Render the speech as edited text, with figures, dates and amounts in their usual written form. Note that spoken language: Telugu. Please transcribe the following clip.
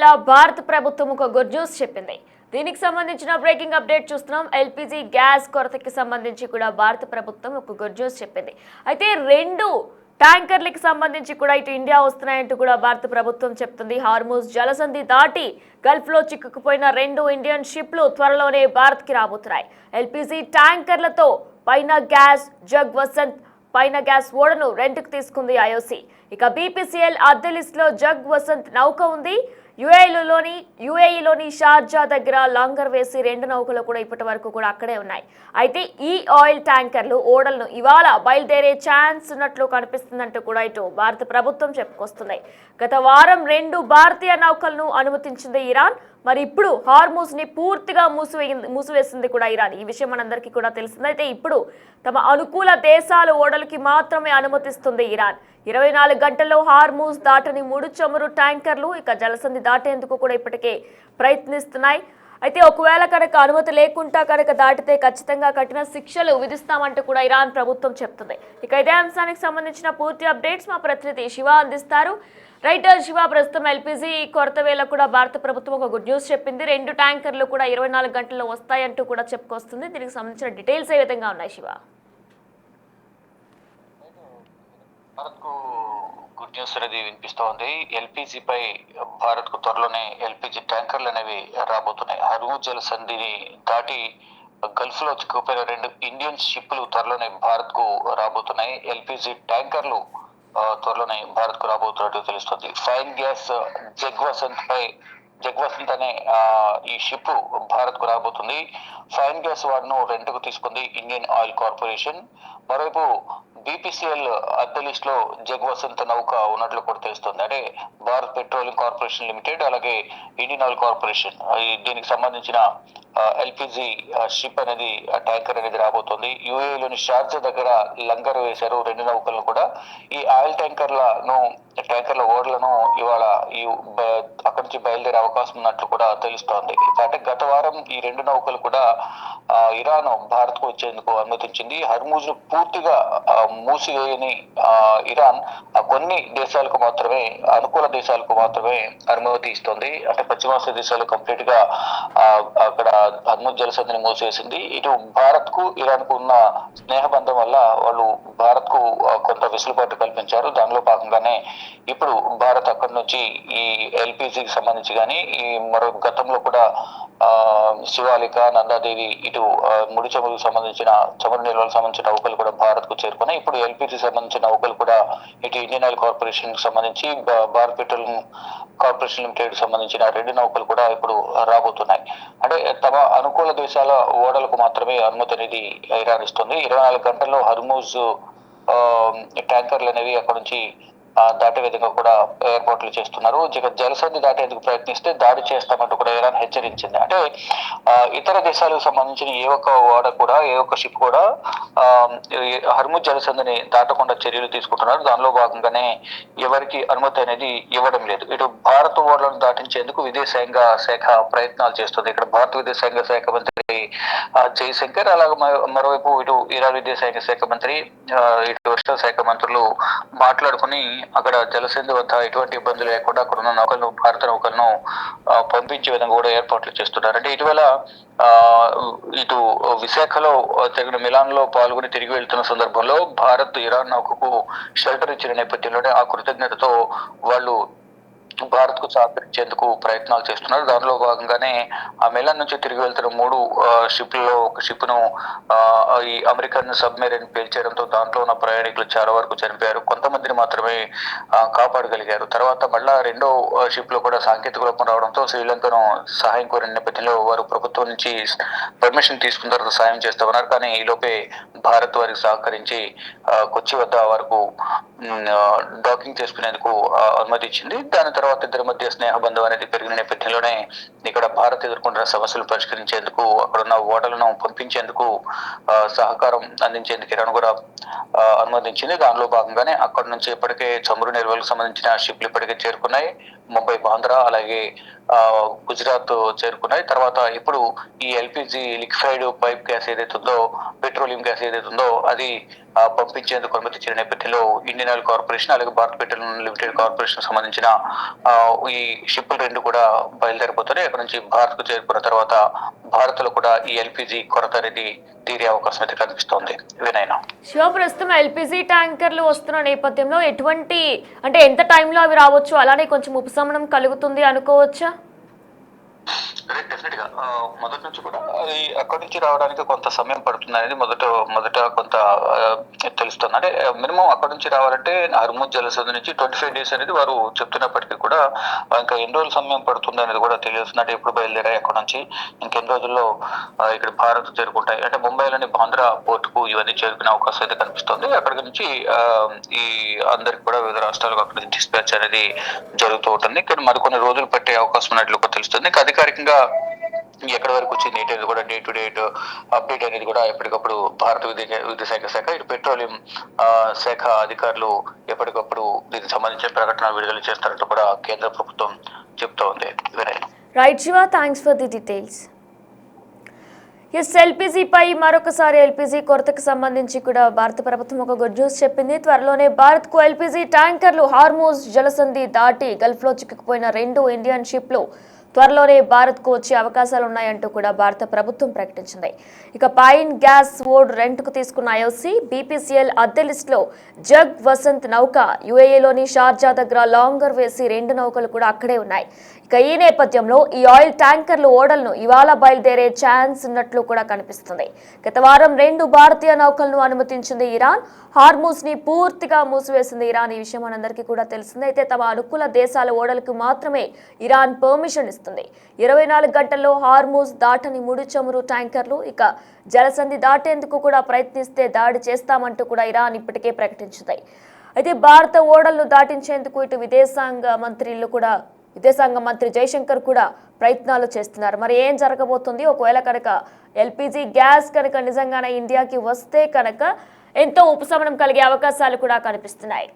తాజాగా భారత ప్రభుత్వం ఒక గుడ్ న్యూస్ చెప్పింది. దీనికి సంబంధించిన బ్రేకింగ్ అప్డేట్ చూస్తున్నాం. ఎల్పీజీ గ్యాస్ కొరతకి సంబంధించి కూడా భారత ప్రభుత్వం ఒక గుడ్ న్యూస్ చెప్పింది. అయితే రెండు ట్యాంకర్లకు సంబంధించి కూడా ఇటు ఇండియా వస్తున్నాయంటూ కూడా భారత ప్రభుత్వం చెప్తుంది. హార్మూజ్ జలసంధి దాటి గల్ఫ్ లో చిక్కుకుపోయిన రెండు ఇండియన్ షిప్లు త్వరలోనే భారత్కి రాబోతున్నాయి. ఎల్పీజీ ట్యాంకర్లతో పైన గ్యాస్ జగ్ వసంత్ పైన గ్యాస్ ఓడను రెంట్కు తీసుకుంది ఐఓసీ. ఇక బీపీసీఎల్ అద్దె లిస్టులో జగ్ వసంత్ నౌక ఉంది. యుఏఈలోని షార్జా దగ్గర లాంగర్ వేసి రెండు నౌకలు కూడా ఇప్పటి వరకు కూడా అక్కడే ఉన్నాయి. అయితే ఈ ఆయిల్ ట్యాంకర్లు ఓడలను ఇవాళ బయలుదేరే ఛాన్స్ ఉన్నట్లు కనిపిస్తుందంటూ కూడా ఇటు భారత ప్రభుత్వం చెప్పుకొస్తుంది. గత వారం రెండు భారతీయ నౌకలను అనుమతించింది ఇరాన్. మరి ఇప్పుడు హార్మూజ్ ని పూర్తిగా మూసివేసింది కూడా ఇరాన్. ఈ విషయం మనందరికీ కూడా తెలిసింది. అయితే ఇప్పుడు తమ అనుకూల దేశాల ఓడలకి మాత్రమే అనుమతిస్తుంది ఇరాన్. 24 గంటల్లో హార్మూజ్ దాటని 3 చమురు ట్యాంకర్లు ఇక జలసంధి దాటేందుకు కూడా ఇప్పటికే ప్రయత్నిస్తున్నాయి. అయితే ఒకవేళ కనుక అనుమతి లేకుండా కనుక దాటితే ఖచ్చితంగా కఠిన శిక్షలు విధిస్తామంటూ కూడా ఇరాన్ ప్రభుత్వం చెప్తుంది. ఇక ఇదే అంశానికి సంబంధించిన పూర్తి అప్డేట్స్ మా ప్రతినిధి శివ అందిస్తారు. రైటర్ శివ, ప్రస్తుతం ఎల్పీజీ కొరత వేళ కూడా భారత ప్రభుత్వం ఒక గుడ్ న్యూస్ చెప్పింది. రెండు ట్యాంకర్లు కూడా 24 గంటల్లో వస్తాయంటూ కూడా చెప్పుకొస్తుంది. దీనికి సంబంధించిన డీటెయిల్స్ ఏ విధంగా ఉన్నాయి శివ? భారత్ కు గుడ్ న్యూస్ అనేది వినిపిస్తోంది. ఎల్పీజీ పై భారత్ కు త్వరలోనే ఎల్పీజీ ట్యాంకర్లు అనేవి రాబోతున్నాయి. హర్మూజ్ జలసంధిని దాటి గల్ఫ్ లో చిక్కుపోయిన రెండు ఇండియన్ షిప్లు త్వరలోనే భారత్ కు రాబోతున్నాయి. ఎల్పీజీ ట్యాంకర్లు త్వరలోనే భారత్ కు రాబోతున్నట్టు తెలుస్తుంది. ఫైన్ గ్యాస్ జగ్ వసంత్ అనే ఈ షిప్ భారత్ కు రాబోతుంది. ఫైన్ గ్యాస్ వాడను రెంట్కు తీసుకుంది ఇండియన్ ఆయిల్ కార్పొరేషన్. మరోవైపు బీపీసీఎల్ అద్దె లిస్ట్ లో జగ్ వసంత్ నౌక ఉన్నట్లు కూడా తెలుస్తుంది. అంటే భారత్ పెట్రోలియం కార్పొరేషన్ లిమిటెడ్, అలాగే ఇండియన్ ఆయిల్ కార్పొరేషన్, దీనికి సంబంధించిన ఎల్పీజీ షిప్ అనేది ట్యాంకర్ అనేది రాబోతుంది. యుఏఈలోని షార్జా దగ్గర లంగర్ వేశారు రెండు నౌకలను కూడా. ఈ ఆయిల్ ట్యాంకర్ల ఓడలను ఇవాళ అక్కడి నుంచి బయలుదేరే అవకాశం ఉన్నట్లు కూడా తెలుస్తోంది. అంటే గత వారం ఈ రెండు నౌకలు కూడా ఇరాన్ భారత్ కు వచ్చేందుకు అనుమతించింది. హర్మూజ్ ను పూర్తిగా మూసివేయని ఇరాన్ కొన్ని దేశాలకు మాత్రమే, అనుకూల దేశాలకు మాత్రమే అనుమతి ఇస్తుంది. అంటే పశ్చిమాసియా దేశాలు కంప్లీట్ గా అక్కడ హర్మూజ్ జలసంధిని మూసివేసింది. ఇటు భారత్ కు ఇరాన్ కు ఉన్న స్నేహబంధం వల్ల వాళ్ళు భారత్ కు కొంత వెసులుబాటు కల్పించారు. దానిలో భాగంగానే ఇప్పుడు భారత్ అక్కడి నుంచి ఈ ఎల్పీజీకి సంబంధించి కానీ ఈ మరో గతంలో కూడా శివాలిక, నందాదేవి ఇటు ముడి చమురుకు సంబంధించిన చమురు నిల్వలకు సంబంధించిన నౌకలు కూడా భారత్ కు చేరుకున్నాయి. ఇప్పుడు ఎల్పీజీ సంబంధించిన నౌకలు కూడా ఇటు ఇండియన్ ఆయిల్ కార్పొరేషన్ కు సంబంధించి భారత్ పెట్రోలియం కార్పొరేషన్ లిమిటెడ్ సంబంధించిన రెండు నౌకలు కూడా ఇప్పుడు రాబోతున్నాయి. అంటే తమ అనుకూల దేశాల ఓడలకు మాత్రమే అనుమతి అనేది ఇరాన్ ఇస్తుంది. 24 గంటల్లో హర్మూజ్ ట్యాంకర్లు అనేవి అక్కడ నుంచి దాటే విధంగా కూడా ఏర్పాట్లు చేస్తున్నారు. జలసంధి దాటేందుకు ప్రయత్నిస్తే దాడి చేస్తామంటూ కూడా ఇరాన్ హెచ్చరించింది. అంటే ఇతర దేశాలకు సంబంధించిన ఏ ఒక్క షిప్ కూడా హర్మూజ్ జలసంధిని దాటకుండా చర్యలు తీసుకుంటున్నారు. దానిలో భాగంగానే ఎవరికి అనుమతి అనేది ఇవ్వడం లేదు. ఇటు భారత ఓడలను దాటించేందుకు విదేశాంగ శాఖ ప్రయత్నాలు చేస్తుంది. ఇక్కడ భారత విదేశాంగ శాఖ మంత్రి జయశంకర్, అలాగే మరోవైపు ఇటు ఇరాన్ విదేశాంగ శాఖ మంత్రి, ఇటు రక్షణ శాఖ మంత్రులు మాట్లాడుకుని అక్కడ జలసంధి వద్ద ఎటువంటి ఇబ్బందులు లేకుండా అక్కడ ఉన్న నౌకలను, భారత నౌకలను పంపించే విధంగా కూడా ఏర్పాట్లు చేస్తున్నారు. అంటే ఇటీవల ఇటు విశాఖలో జరిగిన మిలాన్ లో పాల్గొని తిరిగి వెళ్తున్న సందర్భంలో భారత్ ఇరాన్ నౌకకు షెల్టర్ ఇచ్చిన నేపథ్యంలోనే ఆ కృతజ్ఞతతో వాళ్ళు భారత్ కు సహకరించేందుకు ప్రయత్నాలు చేస్తున్నారు. దానిలో భాగంగానే ఆ మిలాన్ నుంచి తిరిగి వెళ్తున్న 3 షిప్లలో ఒక షిప్ ను ఈ అమెరికన్ సబ్మెరైన్ పేల్చేయడంతో దాంట్లో ఉన్న ప్రయాణికులు చాలా వరకు చనిపోయారు. కొంతమందిని మాత్రమే కాపాడగలిగారు. తర్వాత మళ్ళా రెండో షిప్ లో కూడా సాంకేతిక లోపం రావడంతో శ్రీలంకను సహాయం కోరిన నేపథ్యంలో వారు ప్రభుత్వం నుంచి పర్మిషన్ తీసుకున్న తర్వాత సాయం చేస్తామన్నారు. కానీ ఈ లోపే భారత్ వారికి సహకరించి కొచ్చి వద్ద వరకు డాకింగ్ చేసుకునేందుకు అనుమతి ఇచ్చింది. దాని తర్వాత ఇద్దరి మధ్య స్నేహబంధం అనేది పెరిగిన నేపథ్యంలోనే ఇక్కడ భారత్ ఎదుర్కొంటున్న సమస్యలు పరిష్కరించేందుకు, అక్కడ ఉన్న ఓడలను పంపించేందుకు, సహకారం అందించేందుకు ఇరాన్ కూడా అనుమతించింది. దానిలో భాగంగానే అక్కడ నుంచి ఇప్పటికే చమురు నిల్వలకు సంబంధించిన షిప్లు ఇప్పటికే చేరుకున్నాయి. ముంబై, బాంద్రా అలాగే గుజరాత్ చేరుకున్నాయి. తర్వాత ఇప్పుడు ఈ ఎల్పిజి లిక్విఫైడ్ పైప్ గ్యాస్ ఏదైతే ఉందో, పెట్రోలియం గ్యాస్ ఏదైతే ఉందో అది పంపించేందుకు అనుమతించిన నేపథ్యంలో ఇండియన్ ఆయిల్ కార్పొరేషన్ అలాగే భారత్ పెట్రోలియం లిమిటెడ్ కార్పొరేషన్ సంబంధించిన ఈ షిప్పులు రెండు కూడా బయలుదేరిపోతున్నాయి. అక్కడ నుంచి భారత్ కు చేరుకున్న తర్వాత భారత్ లో కూడా ఈ ఎల్పిజి కొరత అనేది తీరే అవకాశం అయితే కనిపిస్తోంది. వినయన ప్రస్తుతం ఎల్పిజి ట్యాంకర్లు వస్తున్న నేపథ్యంలో ఎటువంటి అంటే ఎంత టైంలో అవి రావచ్చు, అలానే కొంచెం ఉపశమనం కలుగుతుంది అనుకోవచ్చా? డెఫినెట్ గా మొదటి నుంచి కూడా అది అక్కడి నుంచి రావడానికి కొంత సమయం పడుతుంది అనేది మొదట కొంత తెలుస్తుంది. అంటే మినిమం అక్కడి నుంచి రావాలంటే హర్ముజ్ జలసంధి నుంచి 25 days అనేది వారు చెప్తున్నప్పటికీ కూడా ఇంకా ఎన్ని రోజుల సమయం పడుతుంది అనేది కూడా తెలియస్తుంది. అంటే ఎప్పుడు బయలుదేరాయి అక్కడ నుంచి ఇంకెన్ని రోజుల్లో ఇక్కడ భారత్ చేరుకుంటాయి. అంటే ముంబైలోని బాంద్రా పోర్ట్ కు ఇవన్నీ చేరుకునే అవకాశం అయితే కనిపిస్తుంది. అక్కడి నుంచి ఈ అందరికి కూడా వివిధ రాష్ట్రాలకు అక్కడి నుంచి డిస్పాచ్ అనేది జరుగుతూ ఉంటుంది. ఇక్కడ మరికొన్ని రోజులు పట్టే అవకాశం ఉన్నట్లు కూడా తెలుస్తుంది. అధికారికంగా ఎక్కడి వరకు వచ్చింది ఏంటి కూడా డే టు డే అప్డేట్ అనేది కూడా ఎప్పటికప్పుడు భారత విద్యుత్ శాఖ ఇటు పెట్రోలియం శాఖ అధికారులు ఎప్పటికప్పుడు దీనికి సంబంధించిన ప్రకటన విడుదల చేస్తారంటూ కూడా కేంద్ర ప్రభుత్వం చెప్తా ఉంది. Right Shiva, thanks for the details. ఎల్పిజిపై మరొకసారి ఎల్పిజి కొరతకు సంబంధించి కూడా భారత ప్రభుత్వం ఒక గుడ్ న్యూస్ చెప్పింది. త్వరలోనే భారత్ కు ఎల్పిజి ట్యాంకర్లు హార్మోజ్ జలసంధి దాటి గల్ఫ్ లో చిక్కుకుపోయిన 2 ఇండియన్ షిప్లు త్వరలోనే భారత్ కు వచ్చే అవకాశాలు ఉన్నాయంటూ కూడా భారత ప్రభుత్వం ప్రకటించింది. ఇక పైన్ గ్యాస్ ఓడ్ రెంట్ కు తీసుకున్న ఐఓసీ బీపీసీఎల్ అద్దె లిస్టులో జగ్ వసంత్ నౌక యుఏఈలోని షార్జా దగ్గర లాంగర్ వేసి 2 నౌకలు కూడా అక్కడే ఉన్నాయి. ఇక ఈ నేపథ్యంలో ఈ ఆయిల్ ట్యాంకర్లు ఓడలను ఇవాళ బయలుదేరే ఛాన్స్ ఉన్నట్లు కూడా కనిపిస్తుంది. గత వారం 2 భారతీయ నౌకలను అనుమతించింది ఇరాన్. హార్మూజ్ ని పూర్తిగా మూసివేసింది ఇరాన్. ఈ విషయం మనందరికీ కూడా తెలిసిందే. అయితే తమ అనుకూల దేశాల ఓడలకు మాత్రమే ఇరాన్ పర్మిషన్ ఇస్తుంది. 24 గంటల్లో హార్మూజ్ దాటని ముడి చమురు ట్యాంకర్లు ఇక జలసంధి దాటేందుకు కూడా ప్రయత్నిస్తే దాడి చేస్తామంటూ కూడా ఇరాన్ ఇప్పటికే ప్రకటించింది. అయితే భారత ఓడలను దాటించేందుకు ఇటు విదేశాంగ మంత్రి జైశంకర్ కూడా ప్రయత్నాలు చేస్తున్నారు. మరి ఏం జరగబోతుంది? ఒకవేళ కనుక ఎల్పిజి గ్యాస్ కనుక నిజంగానే ఇండియాకి వస్తే కనుక ఎంతో ఉపశమనం కలిగే అవకాశాలు కూడా కనిపిస్తున్నాయి.